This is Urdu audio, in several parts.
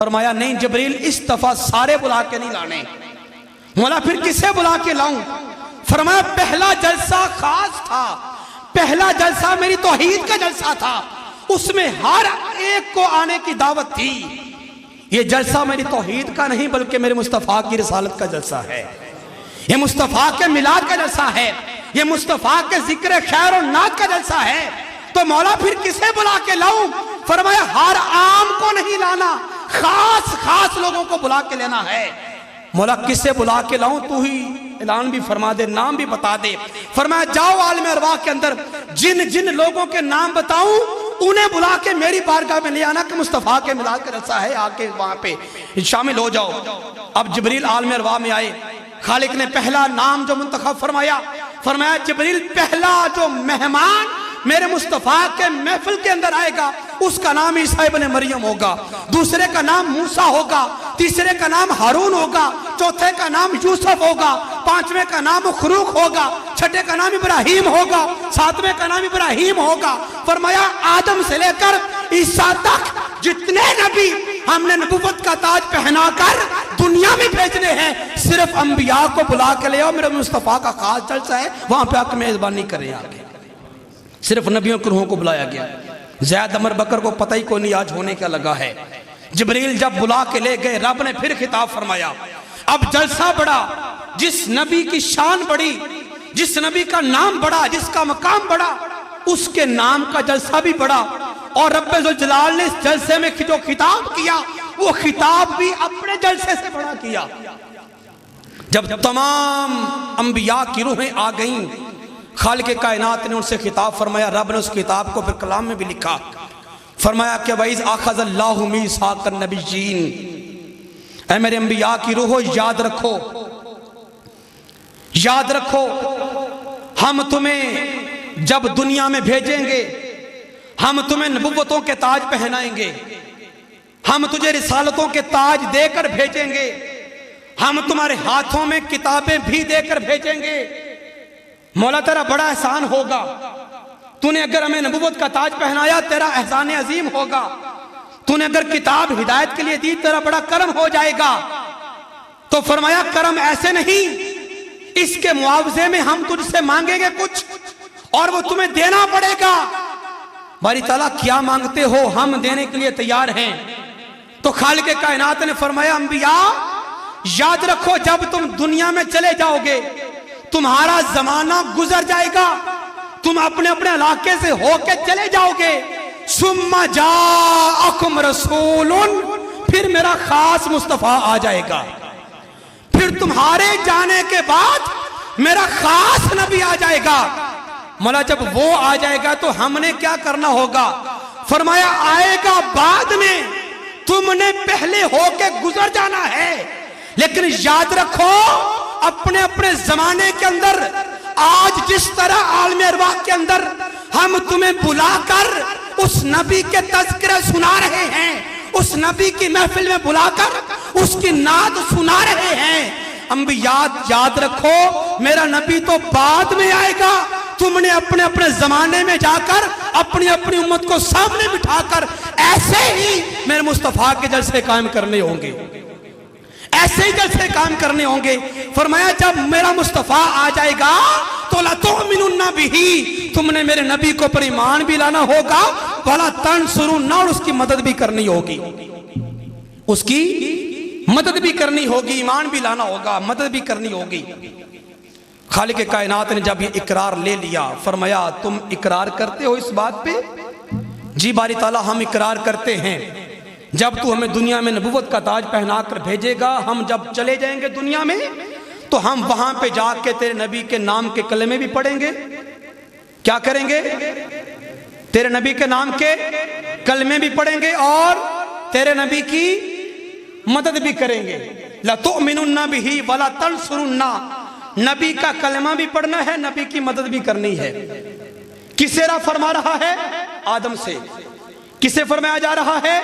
فرمایا نہیں جبریل اس دفعہ سارے بلا کے نہیں لانے۔ مولا پھر کسے بلا کے لاؤں؟ فرمایا پہلا جلسہ خاص تھا، پہلا جلسہ میری توحید کا جلسہ تھا، اس میں ہر ایک کو آنے کی دعوت تھی۔ یہ جلسہ میری توحید کا نہیں بلکہ میرے مصطفیٰ کی رسالت کا جلسہ ہے، یہ مصطفیٰ کے میلاد کا جلسہ ہے، یہ مصطفیٰ کے ذکر خیر و نعت کا جلسہ ہے۔ تو مولا پھر کسے بلا کے لاؤں؟ فرمایا ہر عام کو نہیں لانا، خاص خاص لوگوں کو بلا کے لینا ہے۔ مولا کسے بلا کے لاؤں؟ تو ہی اعلان بھی فرما دے، نام بھی بتا دے۔ فرمایا جاؤ عالم ارواح کے اندر جن جن لوگوں کے نام بتاؤں انہیں بلا کے میری بارگاہ میں لے آنا کہ مصطفیٰ کے میلاد کا جلسہ ہے، آ کے وہاں پہ شامل ہو جاؤ۔ اب جبریل عالم ارواح میں آئے، خالق نے پہلا نام جو منتخب فرمایا، فرمایا جبریل پہلا جو مہمان میرے مصطفیٰ کے محفل کے اندر آئے گا اس کا نام عیسیٰ ابن مریم ہوگا، دوسرے کا نام موسیٰ ہوگا، تیسرے کا نام ہارون ہوگا، چوتھے کا نام یوسف ہوگا، پانچویں کا نام اخروق ہوگا، چھٹے کا نام ابراہیم ہوگا، ساتویں کا نام ابراہیم ہوگا۔ فرمایا آدم سے لے کر عیسیٰ تک جتنے نبی ہم نے نبوت کا تاج پہنا کر دنیا میں بھیجنے ہیں، صرف انبیاء کو بلا کے لے آؤ، میرے مصطفیٰ کا خاص جلسہ ہے، وہاں پہ آ کے میزبانی کریں۔ آگے صرف نبیوں کے روحوں کو بلایا گیا۔ زید عمر بکر کو پتہ ہی کوئی نہیں آج ہونے کیا لگا ہے۔ جبریل جب بلا کے لے گئے، رب نے پھر خطاب فرمایا، اب جلسہ بڑا، جس نبی کی شان بڑی، جس نبی کا نام بڑا، جس کا مقام بڑا، اس کے نام کا جلسہ بھی بڑا۔ اور رب ذوالجلال نے اس جلسے میں جو خطاب کیا وہ خطاب بھی اپنے جلسے سے بڑا کیا۔ جب تمام انبیاء کی روحیں آ گئیں، خالق کائنات نے ان سے خطاب فرمایا، رب نے اس خطاب کو پھر کلام میں بھی لکھا، فرمایا کہ وَإِذْ أَخَذَ اللَّهُ مِيثَاقَ النَّبِيِّينَ، اے میرے انبیاء کی روحو یاد رکھو، یاد رکھو، ہم تمہیں جب دنیا میں بھیجیں گے ہم تمہیں نبوتوں کے تاج پہنائیں گے، ہم تجھے رسالتوں کے تاج دے کر بھیجیں گے، ہم تمہارے ہاتھوں میں کتابیں بھی دے کر بھیجیں گے۔ مولا تیرا بڑا احسان ہوگا، تو نے اگر ہمیں نبوت کا تاج پہنایا تیرا احسان عظیم ہوگا، تو نے اگر کتاب ہدایت کے لیے دی تیرا بڑا کرم ہو جائے گا۔ تو فرمایا کرم ایسے نہیں، اس کے معاوضے میں ہم تجھ سے مانگیں گے کچھ اور وہ تمہیں دینا پڑے گا۔ باری تعالیٰ کیا مانگتے ہو؟ ہم دینے کے لیے تیار ہیں۔ تو خالق کائنات نے فرمایا انبیاء یاد رکھو، جب تم دنیا میں چلے جاؤ گے تمہارا زمانہ گزر جائے گا، تم اپنے اپنے علاقے سے ہو کے چلے جاؤ گے، ثم جاءکم رسول، پھر میرا خاص مصطفیٰ آ جائے گا، پھر تمہارے جانے کے بعد میرا خاص نبی آ جائے گا۔ مولا جب وہ آ جائے گا تو ہم نے کیا کرنا ہوگا؟ فرمایا آئے گا بعد میں، تم نے پہلے ہو کے گزر جانا ہے، لیکن یاد رکھو اپنے اپنے زمانے کے اندر آج جس طرح عالم ارواح کے اندر ہم تمہیں بلا کر اس نبی کے تذکرے سنا رہے ہیں، اس نبی کی محفل میں بلا کر اس کی نعت سنا رہے ہیں، انبیاء یاد رکھو میرا نبی تو بعد میں آئے گا، تم نے اپنے اپنے زمانے میں جا کر اپنی اپنی امت کو سامنے بٹھا کر ایسے ہی میرے مصطفیٰ کے جلسے قائم کرنے ہوں گے، ایسے ہی جلسے کام کرنے ہوں گے۔ فرمایا جب میرا مصطفیٰ آ جائے گا تو لَتُؤْمِنُنَّ بِهِ، تم نے میرے نبی کو پر ایمان بھی لانا ہوگا، وَلَا تَنْصُرُنَّ، اور اس کی مدد بھی کرنی ہوگی، اس کی مدد بھی کرنی ہوگی، ایمان بھی لانا ہوگا، مدد بھی کرنی ہوگی۔ خالق کائنات نے جب یہ اقرار لے لیا، فرمایا تم اقرار کرتے ہو اس بات پہ؟ جی باری تعالیٰ ہم اقرار کرتے ہیں، جب تو ہمیں دنیا میں نبوت کا تاج پہنا کر بھیجے گا، ہم جب چلے جائیں گے دنیا میں تو ہم وہاں پہ جا کے تیرے نبی کے نام کے کلمے بھی پڑھیں گے۔ کیا کریں گے؟ تیرے نبی کے نام کے کلمے بھی پڑھیں گے اور تیرے نبی کی مدد بھی کریں گے۔ لَتُؤْمِنُنَّ بِهِ وَلَا تَنْصُرُنَّ، نبی کا کلمہ بھی پڑھنا ہے، نبی کی مدد بھی کرنی ہے۔ کسے را فرما رہا ہے؟ آدم سے۔ کسے فرمایا جا رہا ہے؟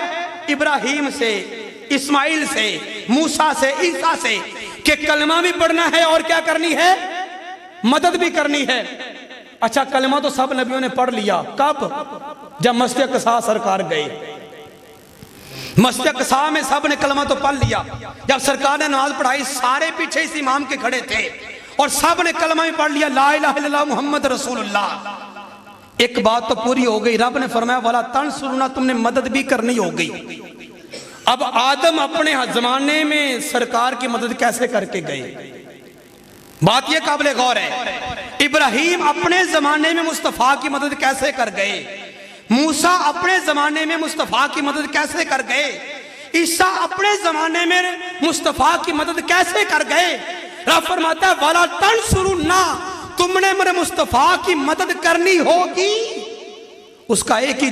ابراہیم سے، اسماعیل سے، موسیٰ سے، عیسیٰ سے، کہ کلمہ بھی پڑھنا ہے اور کیا کرنی ہے؟ مدد بھی کرنی ہے۔ اچھا کلمہ تو سب نبیوں نے پڑھ لیا، کب؟ جب مسجد اقصیٰ سرکار گئے، مسجد اقصی میں سب نے کلمہ تو پڑھ لیا. جب سرکار نے نماز پڑھائی سارے پیچھے اس امام کے کھڑے تھے اور سب نے کلمہ بھی پڑھ لیا لا الہ الا اللہ محمد رسول اللہ. ایک بات تو پوری ہو گئی, رب نے فرمایا وَلَا تَنْصُرُونَ, تم نے مدد بھی کرنی ہو گئی. اب آدم اپنے زمانے میں سرکار کی مدد کیسے کر کے گئے؟ بات یہ قابل غور ہے. ابراہیم اپنے زمانے میں مصطفیٰ کی مدد کیسے کر گئے؟ موسیٰ اپنے زمانے میں مصطفیٰ کی مدد کیسے کر گئے؟ عیسیٰ اپنے زمانے میں مصطفیٰ کی مدد کیسے کر گئے؟ رب فرماتا ہے وَلَا تَنْصُرُونَ, تم نے میرے مصطفیٰ کی مدد کرنی ہوگی. اس کا ایک ہی